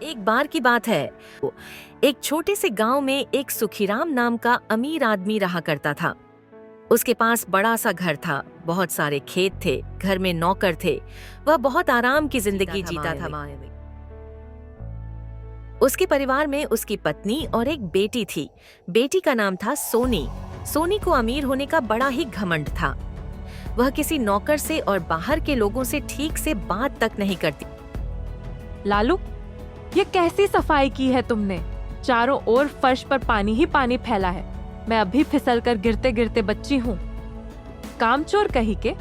एक बार की बात है, एक छोटे से गांव में एक सुखीराम नाम का अमीर आदमी रहा करता था। उसके पास बड़ा सा घर था, बहुत सारे खेत थे, घर में नौकर थे। वह बहुत आराम की जिंदगी जीता था। उसके परिवार में उसकी पत्नी और एक बेटी थी। बेटी का नाम था सोनी। सोनी को अमीर होने का बड़ा ही घमंड था। वह किसी नौकर से और बाहर के लोगों से ठीक से बात तक नहीं करती। लालू, ये कैसी सफाई की है तुमने? चारों ओर फर्श पर पानी ही पानी फैला है। मैं अभी फिसल कर गिरते गिरते बच्ची हूँ। कामचोर कही के,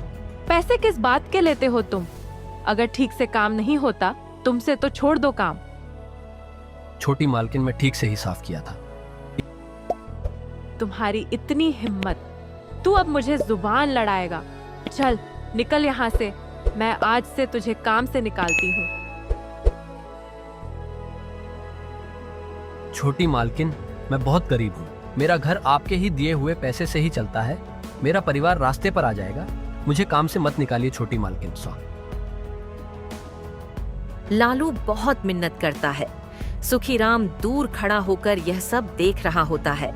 पैसे किस बात के लेते हो तुम? अगर ठीक से काम नहीं होता तुमसे तो छोड़ दो काम। छोटी मालकिन, मैं ठीक से ही साफ किया था। तुम्हारी इतनी हिम्मत, तू अब मुझे जुबान लड़ाएगा? चल निकल यहाँ से, मैं आज से तुझे काम से निकालती हूँ। छोटी मालकिन, मैं बहुत गरीब हूँ। मेरा घर आपके ही दिए हुए पैसे से ही चलता है। मेरा परिवार रास्ते पर आ जाएगा। मुझे काम से मत निकालिए छोटी मालकिन। लालू बहुत मिन्नत करता है। सुखीराम दूर खड़ा होकर यह सब देख रहा होता है।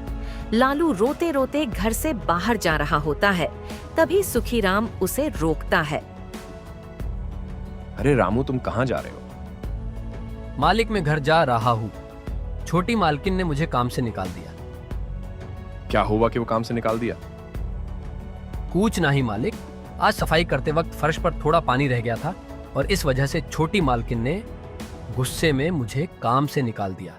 लालू रोते रोते घर से बाहर जा रहा होता है। तभी सुखीराम उसे रोकता है। अरे रामू, तुम कहाँ जा रहे हो? मालिक, मैं घर जा रहा हूँ। छोटी मालकिन ने मुझे काम से निकाल दिया। क्या हुआ कि वो काम से निकाल दिया? कुछ नहीं मालिक, आज सफाई करते वक्त फर्श पर थोड़ा पानी रह गया था और इस वजह से छोटी मालकिन ने गुस्से में मुझे काम से निकाल दिया।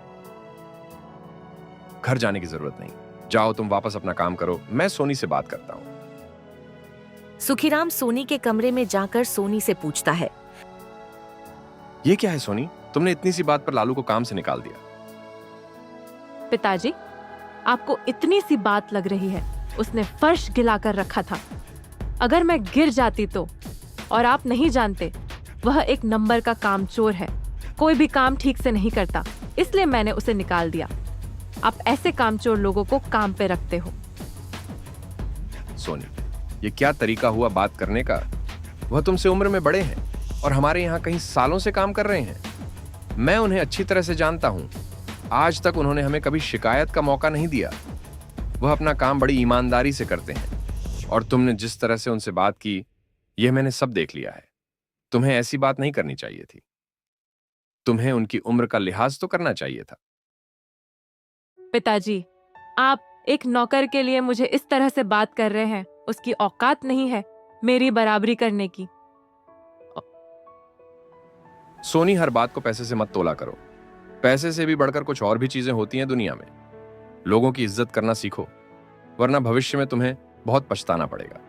घर जाने की जरूरत नहीं, जाओ तुम वापस अपना काम करो। मैं सोनी से बात करता हूँ। सुखीराम सोनी के कमरे में जाकर सोनी से पूछता है, ये क्या है सोनी, तुमने इतनी सी बात पर लालू को काम से निकाल दिया? पिताजी, आपको इतनी सी बात लग रही है? उसने फर्श गिला कर रखा था। अगर मैं गिर जाती तो? और आप नहीं जानते, वह एक नंबर का कामचोर है। कोई भी काम ठीक से नहीं करता, इसलिए मैंने उसे निकाल दिया। आप ऐसे कामचोर लोगों को काम पे रखते हो। सोनी, ये क्या तरीका हुआ बात करने का? वह तुमसे उम्र में बड़े हैं और हमारे यहाँ कहीं सालों से काम कर रहे हैं। मैं उन्हें अच्छी तरह से जानता हूँ। आज तक उन्होंने हमें कभी शिकायत का मौका नहीं दिया। वह अपना काम बड़ी ईमानदारी से करते हैं और तुमने जिस तरह से उनसे बात की, यह मैंने सब देख लिया है। तुम्हें ऐसी बात नहीं करनी चाहिए थी। तुम्हें उनकी उम्र का लिहाज तो करना चाहिए था। पिताजी, आप एक नौकर के लिए मुझे इस तरह से बात कर रहे हैं। उसकी औकात नहीं है मेरी बराबरी करने की। सोनी, हर बात को पैसे से मत तोला करो। पैसे से भी बढ़कर कुछ और भी चीजें होती हैं दुनिया में। लोगों की इज्जत करना सीखो, वरना भविष्य में तुम्हें बहुत पछताना पड़ेगा।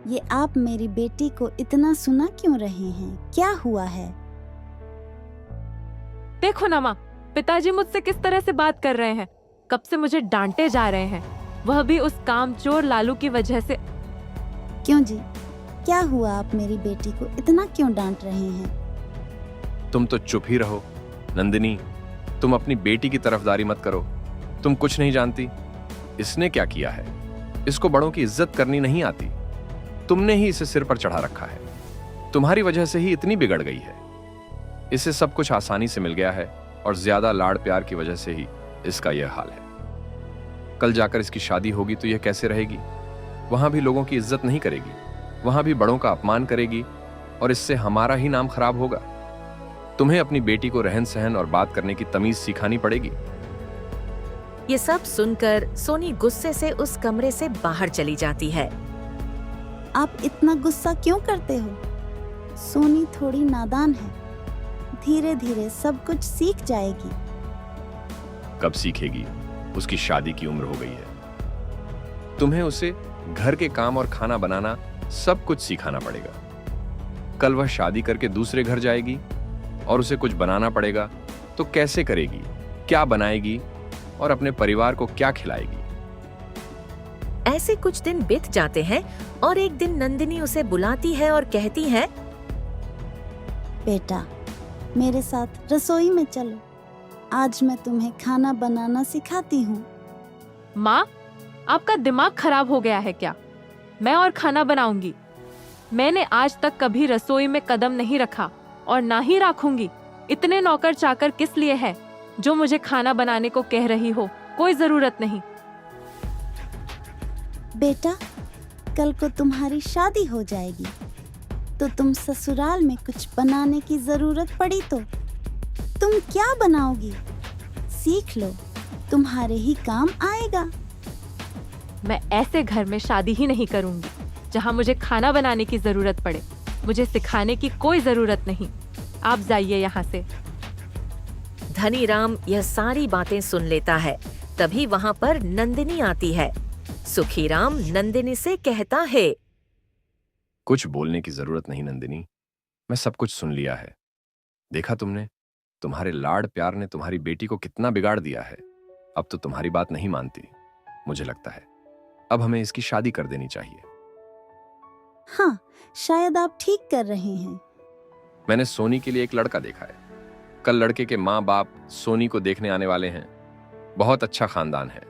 ये आप मेरी बेटी को इतना सुना क्यों रहे हैं? क्या हुआ है? देखो ना माँ, पिताजी मुझसे किस तरह से बात कर रहे हैं। कब से मुझे डांटे जा रहे हैं, वह भी उस कामचोर लालू की वजह से। क्यों जी, क्या हुआ? आप मेरी बेटी को इतना क्यों डांट रहे हैं? तुम तो चुप ही रहो। नंदिनी, तुम अपनी बेटी की तरफदारी मत करो। तुम कुछ नहीं जानती। इसने क्या किया है? इसको बड़ों की इज्जत करनी नहीं आती। तुमने ही इसे सिर पर चढ़ा रखा है। तुम्हारी वजह से ही इतनी बिगड़ गई है। इसे सब कुछ आसानी से मिल गया है और ज्यादा लाड़ प्यार की वजह से ही इसका यह हाल है। कल जाकर इसकी शादी होगी तो यह कैसे रहेगी? वहां भी लोगों की इज्जत नहीं करेगी, वहां भी बड़ों का अपमान करेगी और इससे हमारा ही नाम खराब होगा। तुम्हें अपनी बेटी को रहन सहन और बात करने की तमीज सिखानी पड़ेगी। ये सब सुनकर सोनी गुस्से से उस कमरे से बाहर चली जाती है। आप इतना गुस्सा क्यों करते हो? सोनी थोड़ी नादान है, धीरे धीरे सब कुछ सीख जाएगी। कब सीखेगी? उसकी शादी की उम्र हो गई है। तुम्हें उसे घर के काम और खाना बनाना सब कुछ सिखाना पड़ेगा। कल वह शादी करके दूसरे घर जाएगी और उसे कुछ बनाना पड़ेगा, तो कैसे करेगी? क्या बनाएगी और अपने परिवार को क्या खिलाएगी? ऐसे कुछ दिन बीत जाते हैं और एक दिन नंदिनी उसे बुलाती है और कहती है, बेटा, मेरे साथ रसोई में चलो। आज मैं तुम्हें खाना बनाना सिखाती हूँ। माँ, आपका दिमाग खराब हो गया है क्या? मैं और खाना बनाऊंगी। मैंने आज तक कभी रसोई में कदम नहीं रखा और ना ही रखूंगी। इतने नौकर चाकर किस लिए है जो मुझे खाना बनाने को कह रही हो? कोई जरूरत नहीं। बेटा, कल को तुम्हारी शादी हो जाएगी तो तुम ससुराल में कुछ बनाने की जरूरत पड़ी तो तुम क्या बनाओगी? सीख लो, तुम्हारे ही काम आएगा। मैं ऐसे घर में शादी ही नहीं करूंगी जहां मुझे खाना बनाने की जरूरत पड़े। मुझे सिखाने की कोई जरूरत नहीं। आप जाइए यहाँ से। धनीराम यह सारी बातें सुन लेता है। तभी वहाँ पर नंदिनी आती है। सुखीराम नंदिनी से कहता है, कुछ बोलने की जरूरत नहीं नंदिनी, मैं सब कुछ सुन लिया है। देखा तुमने, तुम्हारे लाड़ प्यार ने तुम्हारी बेटी को कितना बिगाड़ दिया है। अब तो तुम्हारी बात नहीं मानती। मुझे लगता है अब हमें इसकी शादी कर देनी चाहिए। हाँ, शायद आप ठीक कर रहे हैं। मैंने सोनी के लिए एक लड़का देखा है। कल लड़के के माँ बाप सोनी को देखने आने वाले हैं। बहुत अच्छा खानदान है,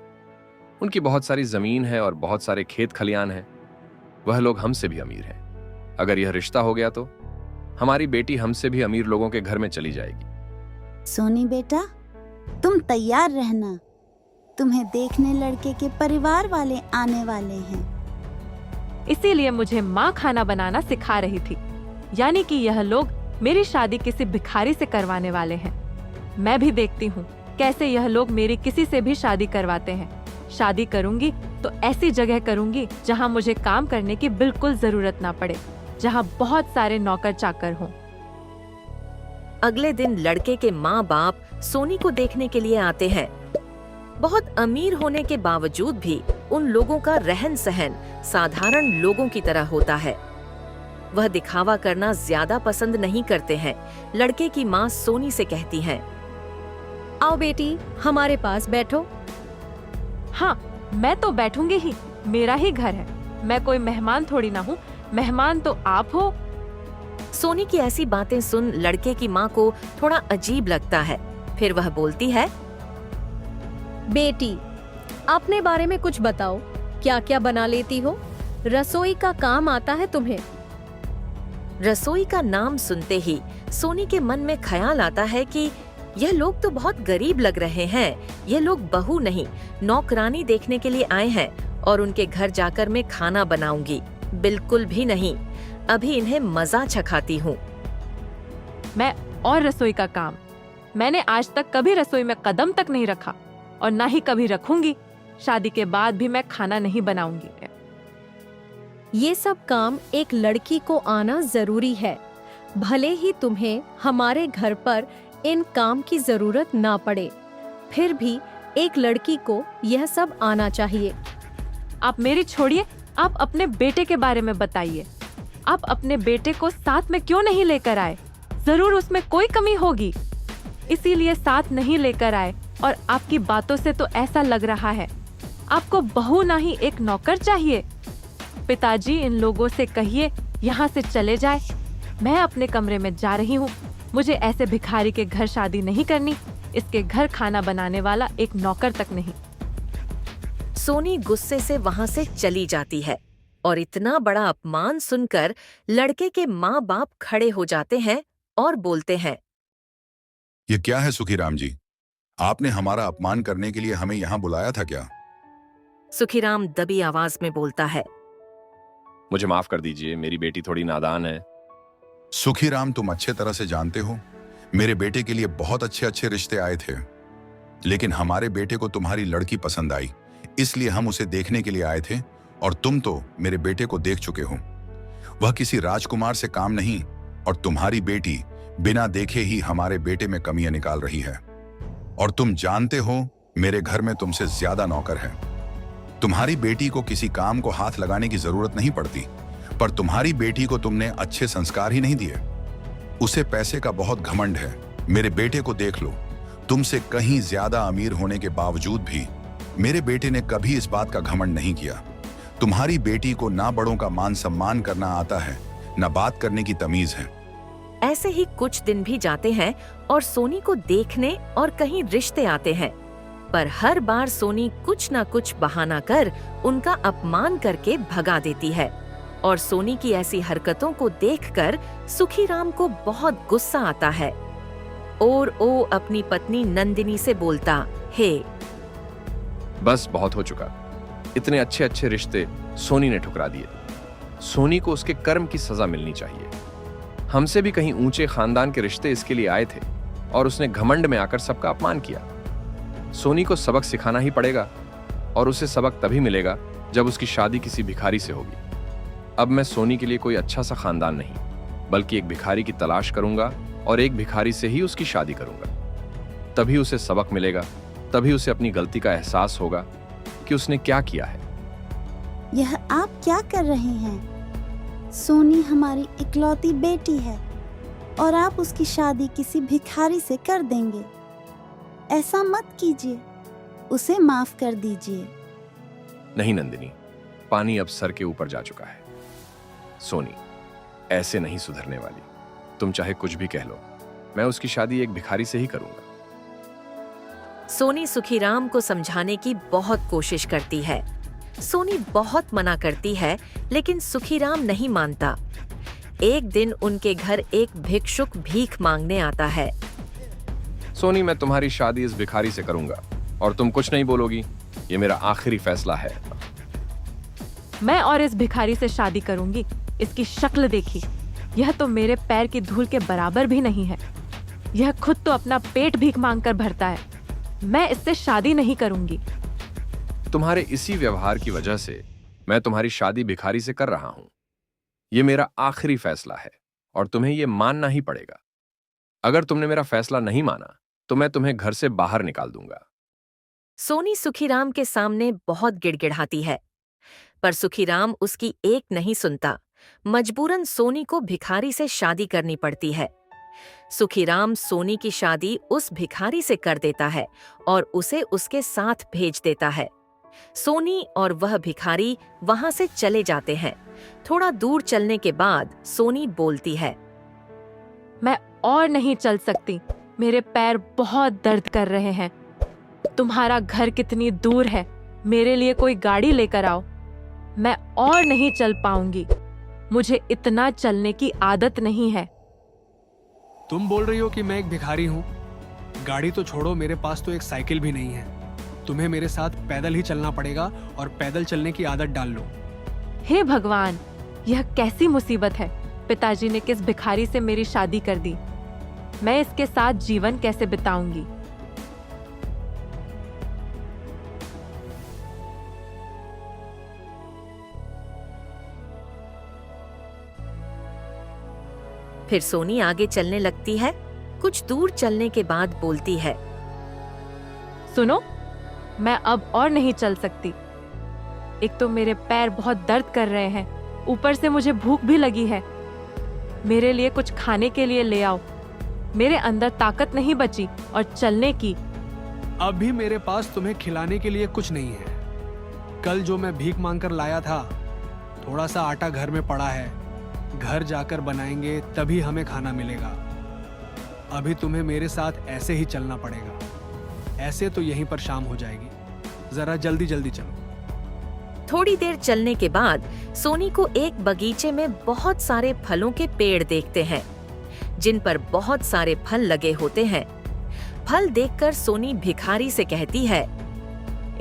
उनकी बहुत सारी जमीन है और बहुत सारे खेत खलियान हैं। वह लोग हमसे भी अमीर हैं। अगर यह रिश्ता हो गया तो हमारी बेटी हमसे भी अमीर लोगों के घर में चली जाएगी। सोनी बेटा, तुम तैयार रहना। तुम्हें देखने लड़के के परिवार वाले आने वाले हैं। इसीलिए मुझे माँ खाना बनाना सिखा रही थी। यानी कि यह लोग मेरी शादी किसी भिखारी से करवाने वाले हैं। मैं भी देखती हूँ कैसे यह लोग मेरी किसी से भी शादी करवाते हैं। शादी करूंगी तो ऐसी जगह करूंगी जहाँ मुझे काम करने की बिल्कुल जरूरत ना पड़े, जहाँ बहुत सारे नौकर चाकर हों। अगले दिन लड़के के माँ बाप सोनी को देखने के लिए आते हैं। बहुत अमीर होने के बावजूद भी उन लोगों का रहन सहन साधारण लोगों की तरह होता है। वह दिखावा करना ज्यादा पसंद नहीं करते हैं। लड़के की माँ सोनी से कहती है, आओ बेटी, हमारे पास बैठो। हाँ, मैं तो बैठूंगी ही, मेरा ही घर है। मैं कोई मेहमान थोड़ी ना हूँ। मेहमान तो आप हो। सोनी की ऐसी बातें सुन लड़के की माँ को थोड़ा अजीब लगता है। फिर वह बोलती है, बेटी, अपने बारे में कुछ बताओ। क्या क्या बना लेती हो? रसोई का काम आता है तुम्हें? रसोई का नाम सुनते ही सोनी के मन में ख्याल आता है कि यह लोग तो बहुत गरीब लग रहे हैं। ये लोग बहू नहीं, नौकरानी देखने के लिए आए हैं और उनके घर जाकर मैं खाना बनाऊंगी। बिल्कुल भी नहीं, अभी इन्हें मजा चखाती हूँ। मैं और रसोई का काम, मैंने आज तक कभी रसोई में कदम तक नहीं रखा और ना ही कभी रखूंगी। शादी के बाद भी मैं खाना नहीं बनाऊंगी। ये सब काम एक लड़की को आना जरूरी है। भले ही तुम्हें हमारे घर पर इन काम की जरूरत ना पड़े, फिर भी एक लड़की को यह सब आना चाहिए। आप मेरी छोड़िए, आप अपने बेटे के बारे में बताइए। आप अपने बेटे को साथ में क्यों नहीं लेकर आए? जरूर उसमें कोई कमी होगी, इसीलिए साथ नहीं लेकर आए। और आपकी बातों से तो ऐसा लग रहा है आपको बहू ना ही एक नौकर चाहिए। पिताजी, इन लोगों से कहिए यहाँ से चले जाए। मैं अपने कमरे में जा रही हूँ। मुझे ऐसे भिखारी के घर शादी नहीं करनी। इसके घर खाना बनाने वाला एक नौकर तक नहीं। सोनी गुस्से से वहाँ से चली जाती है और इतना बड़ा अपमान सुनकर लड़के के माँ बाप खड़े हो जाते हैं और बोलते हैं, ये क्या है सुखीराम जी? आपने हमारा अपमान करने के लिए हमें यहाँ बुलाया था क्या? सुखीराम दबी आवाज में बोलता है, मुझे माफ कर दीजिए, मेरी बेटी थोड़ी नादान है। सुखीराम, तुम अच्छे तरह से जानते हो मेरे बेटे के लिए बहुत अच्छे अच्छे रिश्ते आए थे, लेकिन हमारे बेटे को तुम्हारी लड़की पसंद आई, इसलिए हम उसे देखने के लिए आए थे। और तुम तो मेरे बेटे को देख चुके हो। वह किसी राजकुमार से काम नहीं, और तुम्हारी बेटी बिना देखे ही हमारे बेटे में कमियां निकाल रही है। और तुम जानते हो मेरे घर में तुमसे ज्यादा नौकर है। तुम्हारी बेटी को किसी काम को हाथ लगाने की जरूरत नहीं पड़ती, पर तुम्हारी बेटी को तुमने अच्छे संस्कार ही नहीं दिए। उसे पैसे का बहुत घमंड है। मेरे बेटे को देख लो, तुमसे कहीं ज्यादा अमीर होने के बावजूद भी मेरे बेटे ने कभी इस बात का घमंड नहीं किया। तुम्हारी बेटी को ना बड़ों का मान सम्मान करना आता है, ना बात करने की तमीज है। ऐसे ही कुछ दिन भी जाते हैं और सोनी को देखने और कहीं रिश्ते आते हैं, पर हर बार सोनी कुछ ना कुछ बहाना कर उनका अपमान करके भगा देती है। और सोनी की ऐसी हरकतों को देखकर सुखीराम को बहुत गुस्सा आता है। और वो अपनी पत्नी नंदिनी से बोलता, हे, बस बहुत हो चुका। इतने अच्छे अच्छे रिश्ते सोनी ने ठुकरा दिए। सोनी को उसके कर्म की सजा मिलनी चाहिए। हमसे भी कहीं ऊंचे खानदान के रिश्ते इसके लिए आए थे और उसने घमंड में आकर सबका अपमान किया। सोनी को सबक सिखाना ही पड़ेगा और उसे सबक तभी मिलेगा जब उसकी शादी किसी भिखारी से होगी। अब मैं सोनी के लिए कोई अच्छा सा खानदान नहीं, बल्कि एक भिखारी की तलाश करूंगा और एक भिखारी से ही उसकी शादी करूंगा। तभी उसे सबक मिलेगा, तभी उसे अपनी गलती का एहसास होगा कि उसने क्या किया है। यह आप क्या कर रहे हैं? सोनी हमारी इकलौती बेटी है और आप उसकी शादी किसी भिखारी से कर देंगे। ऐसा मत कीजिए, उसे माफ कर दीजिए। नहीं नंदिनी, पानी अब सर के ऊपर जा चुका है। सोनी ऐसे नहीं सुधरने वाली। तुम चाहे कुछ भी कह लो, मैं उसकी शादी एक भिखारी से ही करूंगा। सोनी सुखीराम को समझाने की बहुत कोशिश करती है। सोनी बहुत मना करती है, लेकिन सुखीराम नहीं मानता। एक दिन उनके घर एक भिक्षुक भीख मांगने आता है। सोनी, मैं तुम्हारी शादी इस भिखारी से करूंगा और तुम कुछ नहीं बोलोगी। ये मेरा आखिरी फैसला है। मैं और इस भिखारी से शादी करूंगी। इसकी शक्ल देखी, यह तो मेरे पैर की धूल के बराबर भी नहीं है। यह खुद तो अपना पेट भीख मांगकर भरता है। मैं इससे शादी नहीं करूंगी। तुम्हारे इसी व्यवहार की वजह से मैं तुम्हारी शादी भिखारी से कर रहा हूं। ये मेरा आखिरी फैसला है और तुम्हें ये मानना ही पड़ेगा। अगर तुमने मेरा फैसला नहीं माना तो मैं तुम्हें घर से बाहर निकाल दूंगा। सोनी सुखीराम के सामने बहुत गिड़गिड़ाती है, पर सुखीराम उसकी एक नहीं सुनता। मजबूरन सोनी को भिखारी से शादी करनी पड़ती है। सुखीराम सोनी की शादी उस भिखारी से कर देता है और उसे उसके साथ भेज देता है। सोनी और वह भिखारी वहां से चले जाते हैं। थोड़ा दूर चलने के बाद सोनी बोलती है, मैं और नहीं चल सकती। मेरे पैर बहुत दर्द कर रहे हैं। तुम्हारा घर कितनी दूर है? मेरे लिए कोई गाड़ी लेकर आओ। मैं और नहीं चल पाऊंगी। मुझे इतना चलने की आदत नहीं है। तुम बोल रही हो कि मैं एक भिखारी हूँ? गाड़ी तो छोड़ो, मेरे पास तो एक साइकिल भी नहीं है। तुम्हें मेरे साथ पैदल ही चलना पड़ेगा और पैदल चलने की आदत डाल लो। हे भगवान, यह कैसी मुसीबत है। पिताजी ने किस भिखारी से मेरी शादी कर दी। मैं इसके साथ जीवन कैसे बिताऊंगी? फिर सोनी आगे चलने लगती है। कुछ दूर चलने के बाद बोलती है, सुनो, मैं अब और नहीं चल सकती। एक तो मेरे पैर बहुत दर्द कर रहे हैं, ऊपर से मुझे भूख भी लगी है। मेरे लिए कुछ खाने के लिए ले आओ। मेरे अंदर ताकत नहीं बची और चलने की। अब भी मेरे पास तुम्हें खिलाने के लिए कुछ नहीं है। कल जो मैं भीख मांगकर लाया था, थोड़ा सा आटा घर में पड़ा है। घर जाकर बनाएंगे, तभी हमें खाना मिलेगा। अभी तुम्हें मेरे साथ ऐसे ही चलना पड़ेगा। ऐसे तो यहीं पर शाम हो जाएगी। जरा जल्दी जल्दी चलो। थोड़ी देर चलने के बाद सोनी को एक बगीचे में बहुत सारे फलों के पेड़ देखते हैं, जिन पर बहुत सारे फल लगे होते हैं। फल देखकर सोनी भिखारी से कहती है,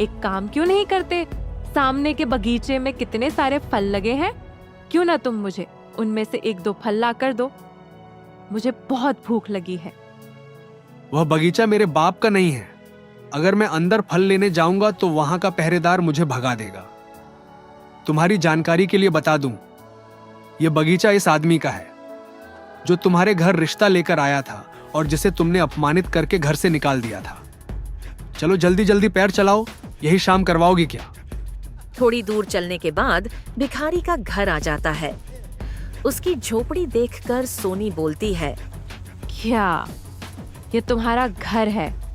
एक काम क्यों नहीं करते? सामने के बगीचे में कितने सारे फल लगे हैं। क्यों ना तुम मुझे उनमें से एक दो फल ला कर दो। मुझे बहुत भूख लगी है। वह बगीचा मेरे बाप का नहीं है। अगर मैं अंदर फल लेने जाऊंगा तो वहां का पहरेदार मुझे भगा देगा। तुम्हारी जानकारी के लिए बता दूं, यह बगीचा इस आदमी का है जो तुम्हारे घर रिश्ता लेकर आया था और जिसे तुमने अपमानित करके घर से निकाल दिया था। चलो जल्दी जल्दी पैर चलाओ, यही शाम करवाओगी क्या? थोड़ी दूर चलने के बाद भिखारी का घर आ जाता है। उसकी झोपड़ी देखकर सोनी बोलती है, क्या ये तुम्हारा घर है?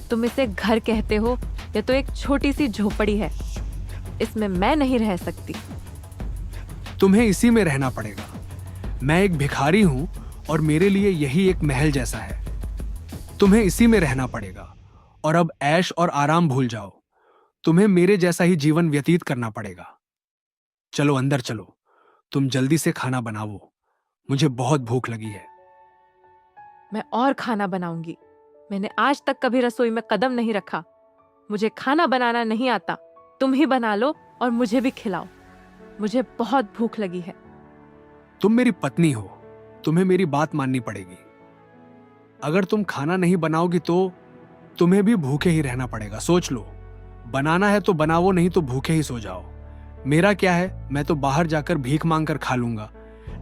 तुम इसे घर कहते हो? यह तो एक छोटी सी झोपड़ी है। इसमें मैं नहीं रह सकती। तुम्हें इसी में रहना पड़ेगा। मैं एक भिखारी हूं और मेरे लिए यही एक महल जैसा है। तुम्हें इसी में रहना पड़ेगा और अब ऐश और आराम भूल जाओ। तुम्हें मेरे जैसा ही जीवन व्यतीत करना पड़ेगा। चलो अंदर चलो, तुम जल्दी से खाना बनाओ। मुझे बहुत भूख लगी है। मैं और खाना बनाऊंगी। मैंने आज तक कभी रसोई में कदम नहीं रखा। मुझे खाना बनाना नहीं आता। तुम ही बना लो और मुझे भी खिलाओ। मुझे बहुत भूख लगी है। तुम मेरी पत्नी हो, तुम्हें मेरी बात माननी पड़ेगी। अगर तुम खाना नहीं बनाओगी तो तुम्हें भी भूखे ही रहना पड़ेगा। सोच लो, बनाना है तो बनाओ, नहीं तो भूखे ही सो जाओ। मेरा क्या है, मैं तो बाहर जाकर भीख मांगकर खा लूंगा,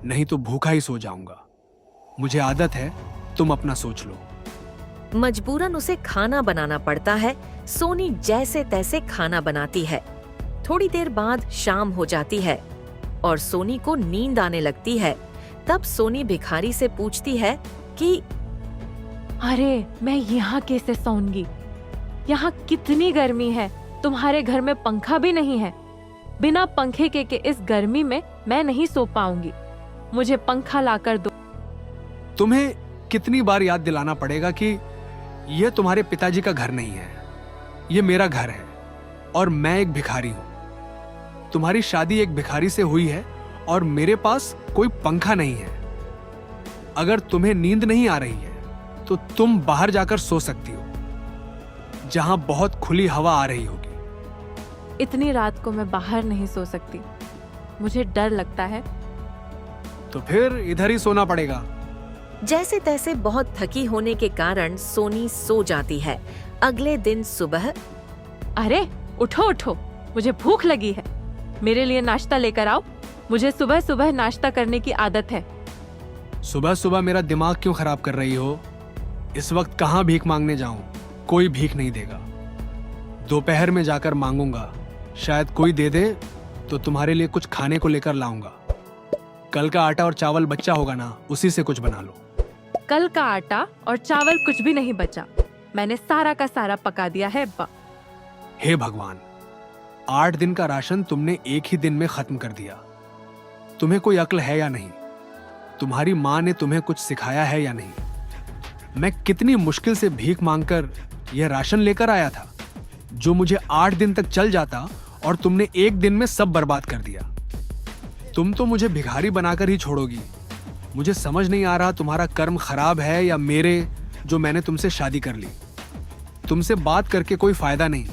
नहीं तो भूखा ही सो जाऊंगा। मुझे आदत है, तुम अपना सोच लो। मजबूरन उसे खाना बनाना पड़ता है। सोनी जैसे तैसे खाना बनाती है। थोड़ी देर बाद शाम हो जाती है और सोनी को नींद आने लगती है। तब सोनी भिखारी से पूछती है कि अरे, मैं यहाँ कैसे सोऊंगी? यहाँ कितनी गर्मी है। तुम्हारे घर में पंखा भी नहीं है। बिना पंखे के इस गर्मी में मैं नहीं सो पाऊंगी। मुझे पंखा लाकर दो। तुम्हें कितनी बार याद दिलाना पड़ेगा कि यह तुम्हारे पिताजी का घर नहीं है, यह मेरा घर है और मैं एक भिखारी हूं। तुम्हारी शादी एक भिखारी से हुई है और मेरे पास कोई पंखा नहीं है। अगर तुम्हें नींद नहीं आ रही है तो तुम बाहर जाकर सो सकती हो, जहां बहुत खुली हवा आ रही होगी। इतनी रात को मैं बाहर नहीं सो सकती। मुझे डर लगता है। तो फिर इधर ही सोना पड़ेगा। जैसे तैसे बहुत थकी होने के कारण सोनी सो जाती है। अगले दिन सुबह अरे, उठो उठो, मुझे भूख लगी है। मेरे लिए नाश्ता लेकर आओ। मुझे सुबह सुबह नाश्ता करने की आदत है। सुबह सुबह मेरा दिमाग क्यों खराब कर रही हो? इस वक्त कहाँ भीख मांगने जाऊं? कोई भीख नहीं देगा। दोपहर में जाकर मांगूंगा, शायद कोई दे दे तो तुम्हारे लिए कुछ खाने को लेकर लाऊंगा। कल का आटा और चावल बच्चा होगा ना, उसी से कुछ बना लो। कल का आटा और चावल कुछ भी नहीं बचा। मैंने सारा का सारा पका दिया है अब्बा। हे भगवान, 8 दिन का राशन तुमने एक ही दिन में खत्म कर दिया। तुम्हें कोई अक्ल है या नहीं? तुम्हारी माँ ने तुम्हें कुछ सिखाया है या नहीं? मैं कितनी मुश्किल से भीख मांगकर यह राशन लेकर आया था, जो मुझे 8 दिन तक चल जाता, और तुमने एक दिन में सब बर्बाद कर दिया। तुम तो मुझे भिखारी बनाकर ही छोड़ोगी। मुझे समझ नहीं आ रहा तुम्हारा कर्म खराब है या मेरे, जो मैंने तुमसे शादी कर ली। तुमसे बात करके कोई फायदा नहीं।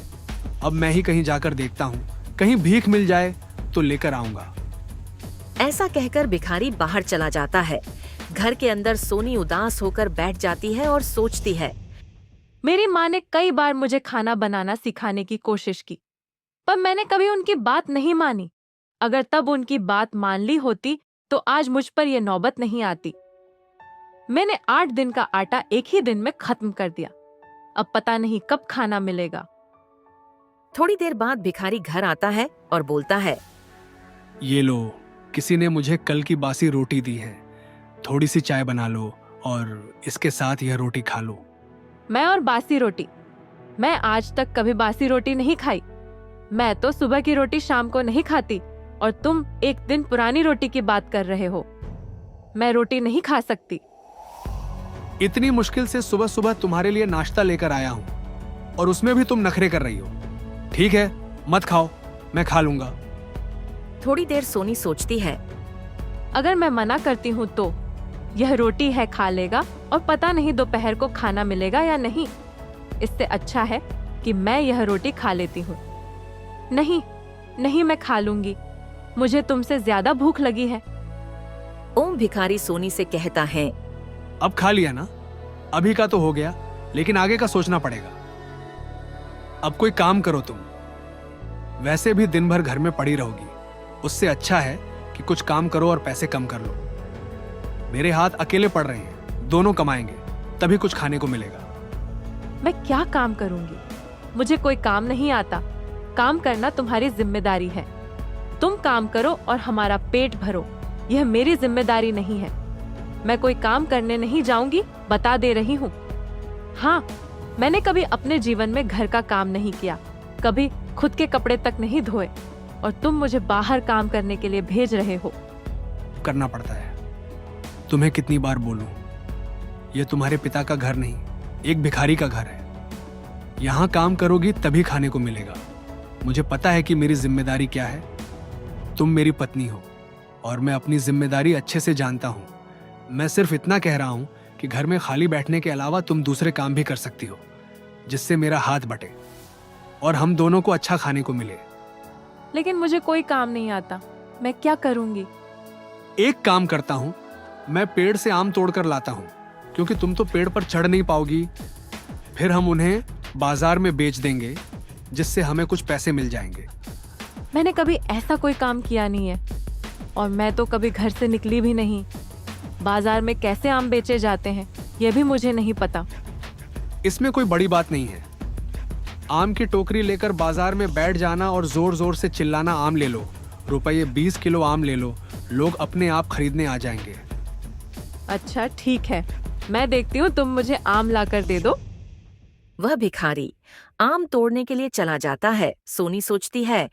अब मैं ही कहीं जाकर देखता हूँ, कहीं भीख मिल जाए तो लेकर आऊंगा। ऐसा कहकर भिखारी बाहर चला जाता है। घर के अंदर सोनी उदास होकर बैठ जाती है और सोचती है, मेरी माँ ने कई बार मुझे खाना बनाना सिखाने की कोशिश की, पर मैंने कभी उनकी बात नहीं मानी। अगर तब उनकी बात मान ली होती तो आज मुझ पर यह नौबत नहीं आती। मैंने 8 दिन का आटा एक ही दिन में खत्म कर दिया। अब पता नहीं कब खाना मिलेगा। थोड़ी देर बाद भिखारी घर आता है और बोलता है, ये लो, किसी ने मुझे कल की बासी रोटी दी है। थोड़ी सी चाय बना लो और इसके साथ यह रोटी खा लो। मैं और बासी रोटी? मैं आज तक कभी बासी रोटी नहीं खाई। मैं तो सुबह की रोटी शाम को नहीं खाती और तुम एक दिन पुरानी रोटी की बात कर रहे हो। मैं रोटी नहीं खा सकती। इतनी मुश्किल से सुबह सुबह तुम्हारे लिए नाश्ता लेकर आया हूँ और उसमें भी तुम नखरे कर रही हो। ठीक है, मत खाओ, मैं खा लूंगा। थोड़ी देर सोनी सोचती है, अगर मैं मना करती हूँ तो यह रोटी है, खा लेगा और पता नहीं दोपहर को खाना मिलेगा या नहीं। इससे अच्छा है कि मैं यह रोटी खा लेती हूँ। नहीं नहीं, मैं खा लूंगी। मुझे तुमसे ज्यादा भूख लगी है। ओम भिखारी सोनी से कहता है, अब खा लिया ना, अभी का तो हो गया, लेकिन आगे का सोचना पड़ेगा। अब कोई काम करो तुम। वैसे भी दिन भर घर में पड़ी रहोगी, उससे अच्छा है कि कुछ काम करो और पैसे कम कर लो। मेरे हाथ अकेले पड़ रहे हैं, दोनों कमाएंगे तभी कुछ खाने को मिलेगा। मैं क्या काम करूंगी? मुझे कोई काम नहीं आता। काम करना तुम्हारी जिम्मेदारी है। तुम काम करो और हमारा पेट भरो, यह मेरी जिम्मेदारी नहीं है। मैं कोई काम करने नहीं जाऊंगी, बता दे रही हूँ। हाँ, मैंने कभी अपने जीवन में घर का काम नहीं किया, कभी खुद के कपड़े तक नहीं धोए, और तुम मुझे बाहर काम करने के लिए भेज रहे हो। करना पड़ता है। तुम्हें कितनी बार बोलूं, यह तुम्हारे पिता का घर नहीं, एक भिखारी का घर है। यहां काम करोगी तभी खाने को मिलेगा। मुझे पता है कि मेरी जिम्मेदारी क्या है। तुम मेरी पत्नी हो और मैं अपनी जिम्मेदारी अच्छे से जानता हूं। मैं सिर्फ इतना कह रहा हूं कि घर में खाली बैठने के अलावा तुम दूसरे काम भी कर सकती हो, जिससे मेरा हाथ बटे और हम दोनों को अच्छा खाने को मिले। लेकिन मुझे कोई काम नहीं आता, मैं क्या करूंगी? एक काम करता हूँ, मैं पेड़ से आम तोड़कर लाता हूँ, क्योंकि तुम तो पेड़ पर चढ़ नहीं पाओगी। फिर हम उन्हें बाजार में बेच देंगे, जिससे हमें कुछ पैसे मिल जाएंगे। मैंने कभी ऐसा कोई काम किया नहीं है और मैं तो कभी घर से निकली भी नहीं। बाजार में कैसे आम बेचे जाते हैं यह भी मुझे नहीं पता। इसमें कोई बड़ी बात नहीं है। आम की टोकरी लेकर बाजार में बैठ जाना और जोर जोर से चिल्लाना, आम ले लो, रुपये 20 किलो आम ले लो। लोग अपने आप खरीदने आ जाएंगे। अच्छा ठीक है, मैं देखती हूँ, तुम मुझे आम लाकर दे दो। वह भिखारी आम तोड़ने के लिए चला जाता है। सोनी सोचती है,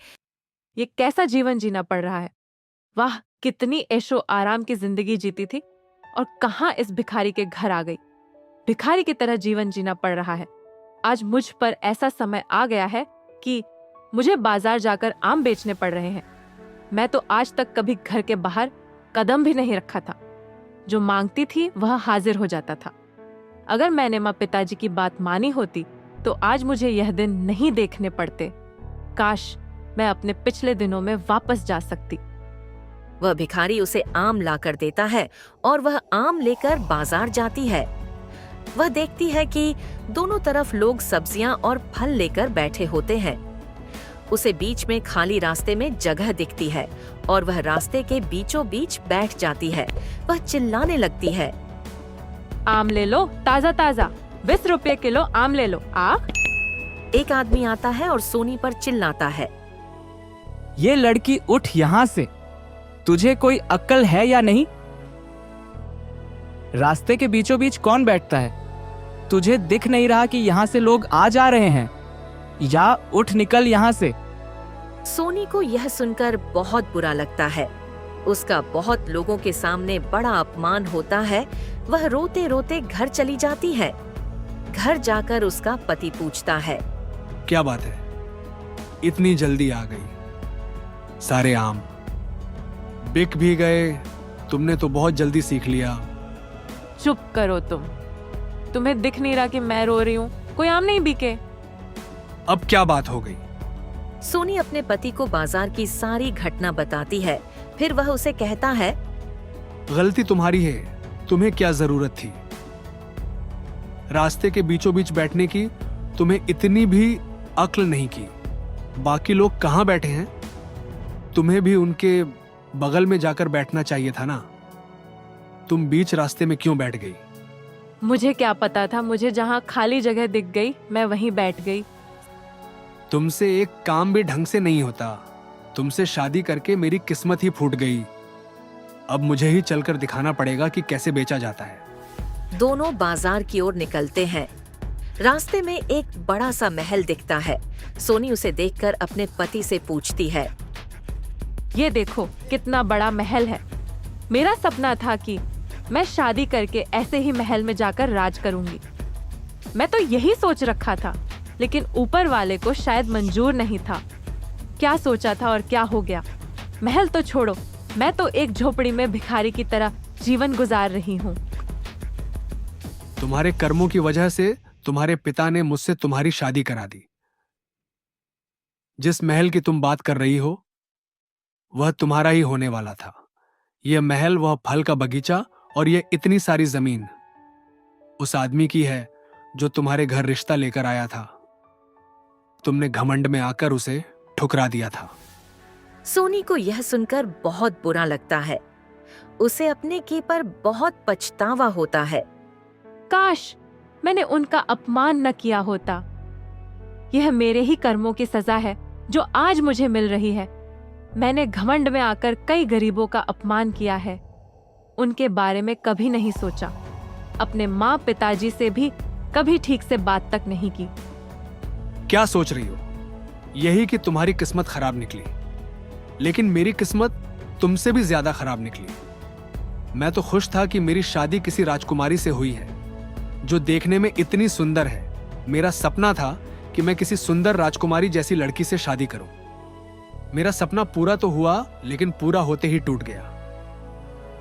ये कैसा जीवन जीना पड़ रहा है। वाह, कितनी ऐशो आराम की जिंदगी जीती थी और कहाँ इस भिखारी के घर आ गई। भिखारी की तरह जीवन जीना पड़ रहा है। आज मुझ पर ऐसा समय आ गया है कि मुझे बाजार जाकर आम बेचने पड़ रहे हैं। मैं तो आज तक कभी घर के बाहर कदम भी नहीं रखा था। जो मांगती थी वह हाजिर हो जाता था। अगर मैंने माँ पिताजी की बात मानी होती तो आज मुझे यह दिन नहीं देखने पड़ते। काश मैं अपने पिछले दिनों में वापस जा सकती। वह भिखारी उसे आम लाकर देता है और वह आम लेकर बाजार जाती है। वह देखती है कि दोनों तरफ लोग सब्जियां और फल लेकर बैठे होते हैं। उसे बीच में खाली रास्ते में जगह दिखती है और वह रास्ते के बीचों बीच बैठ जाती है। वह चिल्लाने लगती है, आम ले लो, ताजा ताजा, 20 रुपये किलो आम ले लो। एक आदमी आता है और सोनी पर चिल्लाता है, ये लड़की उठ यहाँ से, तुझे कोई अक्ल है या नहीं? रास्ते के बीचों बीच कौन बैठता है? तुझे दिख नहीं रहा कि यहाँ से लोग आ जा रहे हैं? या उठ निकल यहाँ से। सोनी को यह सुनकर बहुत बुरा लगता है। उसका बहुत लोगों के सामने बड़ा अपमान होता है। वह रोते रोते घर चली जाती है। घर जाकर उसका पति पूछता है, क्या बात है, इतनी जल्दी आ गई? सारे आम बिक भी गए, तुमने तो बहुत जल्दी सीख लिया। चुप करो तुम। तुम्हें दिख नहीं रहा कि मैं रो रही हूँ? कोई आम नहीं बिके। अब क्या बात हो गई? सोनी अपने पति को बाजार की सारी घटना बताती है। फिर वह उसे कहता है, गलती तुम्हारी है, तुम्हें क्या जरूरत थी रास्ते के बीचों बीच बैठने की? तुम्हें इतनी भी अक्ल नहीं की। बाकी लोग कहाँ बैठे हैं? तुम्हें भी उनके बगल में जाकर बैठना चाहिए था ना। तुम बीच रास्ते में क्यों बैठ गई? मुझे क्या पता था, मुझे जहाँ खाली जगह दिख गई मैं वहीं बैठ गई। तुमसे एक काम भी ढंग से नहीं होता। तुमसे शादी करके मेरी किस्मत ही फूट गई। अब मुझे ही चलकर दिखाना पड़ेगा कि कैसे बेचा जाता है। दोनों बाजार की ओर निकलते हैं। रास्ते में एक बड़ा सा महल दिखता है। सोनी उसे देखकर अपने पति से पूछती है, ये देखो कितना बड़ा महल है। मेरा सपना था कि मैं शादी करके ऐसे ही महल में जाकर राज करूंगी। मैं तो यही सोच रखा था, लेकिन ऊपर वाले को शायद मंजूर नहीं था। क्या सोचा था और क्या हो गया। महल तो छोड़ो, मैं तो एक झोपड़ी में भिखारी की तरह जीवन गुजार रही हूँ। तुम्हारे कर्मों की वजह से तुम्हारे पिता ने मुझसे तुम्हारी शादी करा दी। जिस महल की तुम बात कर रही हो वह तुम्हारा ही होने वाला था। यह महल, वह फल का बगीचा और यह इतनी सारी जमीन उस आदमी की है जो तुम्हारे घर रिश्ता लेकर आया था। तुमने घमंड में आकर उसे ठुकरा दिया था। सोनी को यह सुनकर बहुत बुरा लगता है। उसे अपने की पर बहुत पछतावा होता है। काश मैंने उनका अपमान न किया होता। यह मेरे ही कर्मों की सजा है जो आज मुझे मिल रही है। मैंने घमंड में आकर कई गरीबों का अपमान किया है। उनके बारे में कभी नहीं सोचा। अपने माँ पिताजी से भी कभी ठीक से बात तक नहीं की। क्या सोच रही हो? यही कि तुम्हारी किस्मत खराब निकली, लेकिन मेरी किस्मत तुमसे भी ज्यादा खराब निकली। मैं तो खुश था कि मेरी शादी किसी राजकुमारी से हुई है जो देखने में इतनी सुंदर है। मेरा सपना था कि मैं किसी सुंदर राजकुमारी जैसी लड़की से शादी करूं। मेरा सपना पूरा तो हुआ, लेकिन पूरा होते ही टूट गया।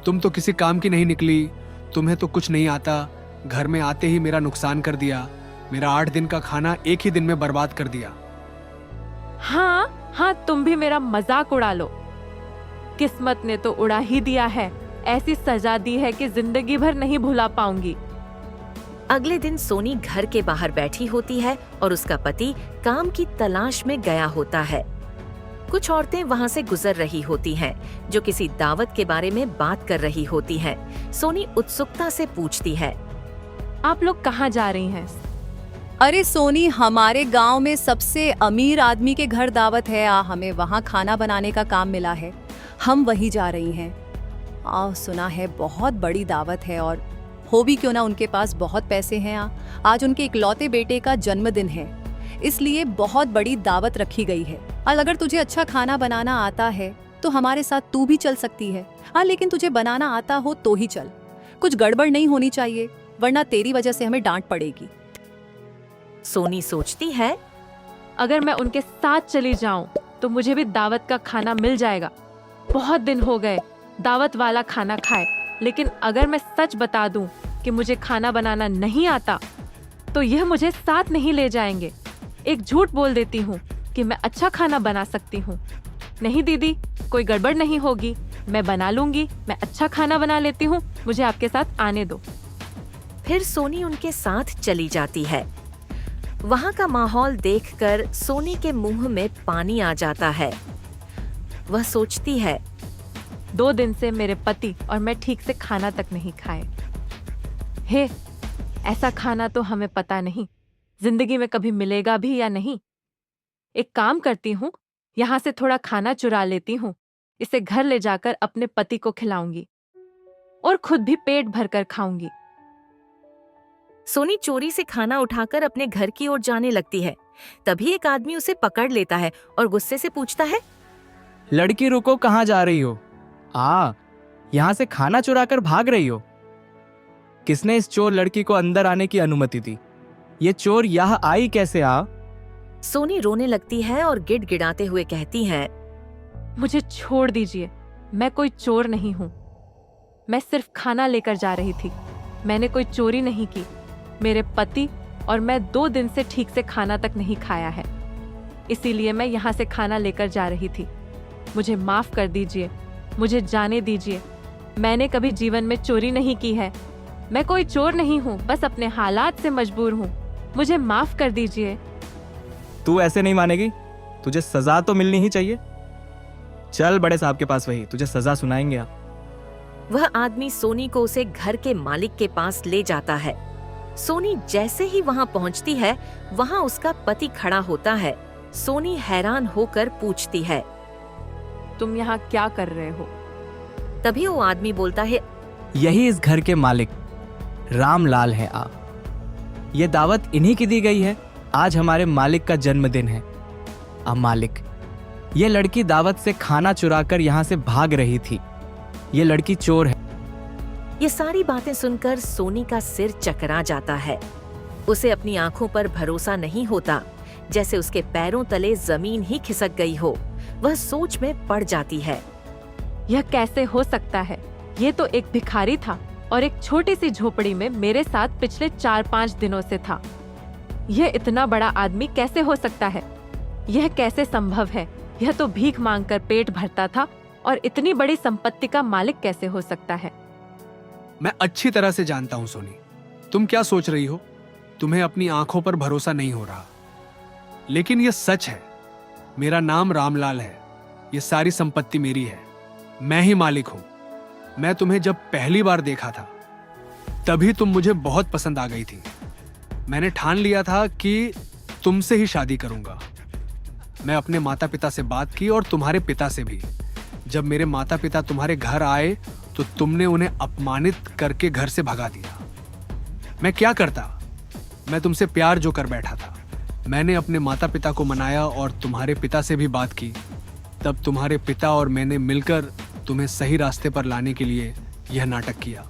तुम तो किसी काम की नहीं निकली। तुम्हें तो कुछ नहीं आता, घर में आते ही मेरा नुकसान कर दिया, मेरा 8 दिन का खाना एक ही दिन में बर्बाद कर दिया। हाँ हाँ, तुम भी मेरा मजाक उड़ा लो। किस्मत ने तो उड़ा ही दिया है, ऐसी सजा दी है कि जिंदगी भर नहीं भुला पाऊंगी। अगले दिन सोनी घर के बाहर बैठी होती है और उसका पति काम की तलाश में गया होता है। कुछ औरतें वहाँ से गुजर रही होती हैं, जो किसी दावत के बारे में बात कर रही होती हैं। सोनी उत्सुकता से पूछती है, आप लोग कहाँ जा रही हैं? अरे सोनी, हमारे गांव में सबसे अमीर आदमी के घर दावत है। हमें वहाँ खाना बनाने का काम मिला है, हम वही जा रही हैं। सुना है बहुत बड़ी दावत है, और हो भी क्यों ना, उनके पास बहुत पैसे हैं। आज उनके इकलौते बेटे का जन्मदिन है, इसलिए बहुत बड़ी दावत रखी गई है। और अगर तुझे अच्छा खाना बनाना आता है तो हमारे साथ तू भी चल सकती है। लेकिन तुझे बनाना आता हो तो ही चल, कुछ गड़बड़ नहीं होनी चाहिए, वरना तेरी वजह से हमें डांट पड़ेगी। सोनी सोचती है, अगर मैं उनके साथ चली जाऊं तो मुझे भी दावत का खाना मिल जाएगा। बहुत दिन हो गए दावत वाला खाना खाए, लेकिन अगर मैं सच बता दूं कि मुझे खाना बनाना नहीं आता तो यह मुझे साथ नहीं ले जाएंगे। एक झूठ बोल देती हूँ कि मैं अच्छा खाना बना सकती हूँ। नहीं दीदी, कोई गड़बड़ नहीं होगी, मैं बना लूंगी, मैं अच्छा खाना बना लेती हूँ, मुझे आपके साथ आने दो। फिर सोनी उनके साथ चली जाती है। वहाँ का माहौल देखकर सोनी के मुंह में पानी आ जाता है। वह सोचती है, 2 दिन से मेरे पति और मैं ठीक से खाना तक नहीं खाए। हे, ऐसा खाना तो हमें पता नहीं जिंदगी में कभी मिलेगा भी या नहीं। एक काम करती हूँ, यहाँ से थोड़ा खाना चुरा लेती हूँ, इसे घर ले जाकर अपने पति को खिलाऊंगी और खुद भी पेट भरकर खाऊंगी। सोनी चोरी से खाना उठाकर अपने घर की ओर जाने लगती है। तभी एक आदमी उसे पकड़ लेता है और गुस्से से पूछता है, लड़की रुको, कहाँ जा रही हो? यहाँ से खाना चुरा कर भाग रही हो? किसने इस चोर लड़की को अंदर आने की अनुमति दी? ये चोर यहाँ आई कैसे? सोनी रोने लगती है और गिड़गिड़ाते हुए कहती है, मुझे छोड़ दीजिए, मैं कोई चोर नहीं हूँ। मैं सिर्फ खाना लेकर जा रही थी, मैंने कोई चोरी नहीं की। मेरे पति और मैं 2 दिन से ठीक से खाना तक नहीं खाया है, इसीलिए मैं यहाँ से खाना लेकर जा रही थी। मुझे माफ कर दीजिए, मुझे जाने दीजिए। मैंने कभी जीवन में चोरी नहीं की है। मैं कोई चोर नहीं हूँ, बस अपने हालात से मजबूर हूँ। मुझे माफ कर दीजिए। तू ऐसे नहीं मानेगी, तुझे सजा तो मिलनी ही चाहिए। चल बड़े साहब के पास, वही तुझे सजा सुनाएंगे आप। वह आदमी सोनी को उसे घर के मालिक के पास ले जाता है। सोनी जैसे ही वहाँ पहुँचती है, वहाँ उसका पति खड़ा होता है। सोनी हैरान होकर पूछती है, तुम यहाँ क्या कर रहे हो? तभी वो आदमी बोलता है, यही इस घर के मालिक रामलाल है। ये दावत इन्हीं की दी गई है। आज हमारे मालिक का जन्मदिन है। मालिक, ये लड़की दावत से खाना चुराकर यहाँ से भाग रही थी। ये लड़की चोर है। ये सारी बातें सुनकर सोनी का सिर चकरा जाता है। उसे अपनी आंखों पर भरोसा नहीं होता, जैसे उसके पैरों तले जमीन ही खिसक गई हो। वह सोच में पड़ जाती है। यह कैसे हो सकता है? ये तो एक भिखारी था और एक छोटी सी झोपड़ी में मेरे साथ पिछले 4-5 दिनों से था। यह इतना बड़ा आदमी कैसे हो सकता है? यह कैसे संभव है? यह तो भीख मांगकर पेट भरता था, और इतनी बड़ी संपत्ति का मालिक कैसे हो सकता है? मैं अच्छी तरह से जानता हूं सोनी, तुम क्या सोच रही हो। तुम्हें अपनी आंखों पर भरोसा नहीं हो रहा, लेकिन यह सच है। मेरा नाम रामलाल है, ये सारी संपत्ति मेरी है, मैं ही मालिक हूं। मैं तुम्हें जब पहली बार देखा था तभी तुम मुझे बहुत पसंद आ गई थी। मैंने ठान लिया था कि तुमसे ही शादी करूंगा। मैं अपने माता पिता से बात की और तुम्हारे पिता से भी। जब मेरे माता पिता तुम्हारे घर आए तो तुमने उन्हें अपमानित करके घर से भगा दिया। मैं क्या करता? मैं तुमसे प्यार जो कर बैठा था। मैंने अपने माता पिता को मनाया और तुम्हारे पिता से भी बात की। तब तुम्हारे पिता और मैंने मिलकर तुम्हें सही रास्ते पर लाने के लिए यह नाटक किया।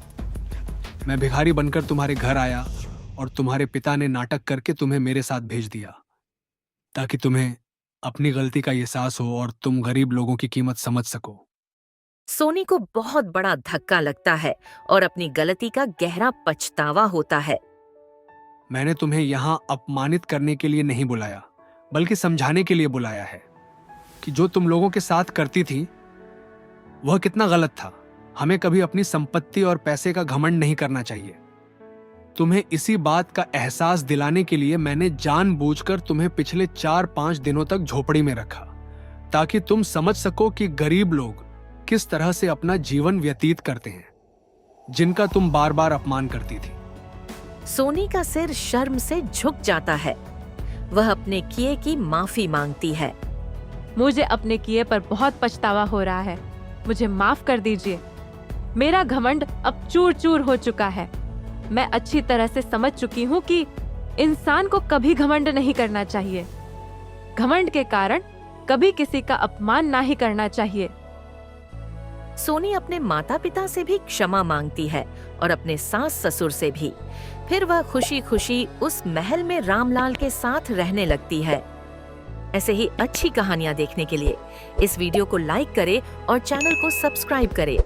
मैं भिखारी बनकर तुम्हारे घर आया और तुम्हारे पिता ने नाटक करके तुम्हें मेरे साथ भेज दिया, ताकि तुम्हें अपनी गलती का एहसास हो और तुम गरीब लोगों की कीमत समझ सको। सोनी को बहुत बड़ा धक्का लगता है और अपनी गलती का गहरा पछतावा होता है। मैंने तुम्हें यहाँ अपमानित करने के लिए नहीं बुलाया, बल्कि समझाने के लिए बुलाया है कि जो तुम लोगों के साथ करती थी वह कितना गलत था। हमें कभी अपनी संपत्ति और पैसे का घमंड नहीं करना चाहिए। तुम्हें इसी बात का एहसास दिलाने के लिए मैंने जानबूझकर तुम्हें पिछले 4-5 दिनों तक झोपड़ी में रखा, ताकि तुम समझ सको कि गरीब लोग किस तरह से अपना जीवन व्यतीत करते हैं, जिनका तुम बार बार अपमान करती थी। सोनी का सिर शर्म से झुक जाता है। वह अपने किए की माफी मांगती है। मुझे अपने किए पर बहुत पछतावा हो रहा है। मुझे माफ कर दीजिए। मेरा घमंड अब चूर चूर हो चुका है। मैं अच्छी तरह से समझ चुकी हूँ कि इंसान को कभी घमंड नहीं करना चाहिए। घमंड के कारण कभी किसी का अपमान ना ही करना चाहिए। सोनी अपने माता पिता से भी क्षमा मांगती है और अपने सास ससुर से भी। फिर वह खुशी खुशी उस महल में रामलाल के साथ रहने लगती है। ऐसे ही अच्छी कहानियां देखने के लिए इस वीडियो को लाइक करें और चैनल को सब्सक्राइब करें।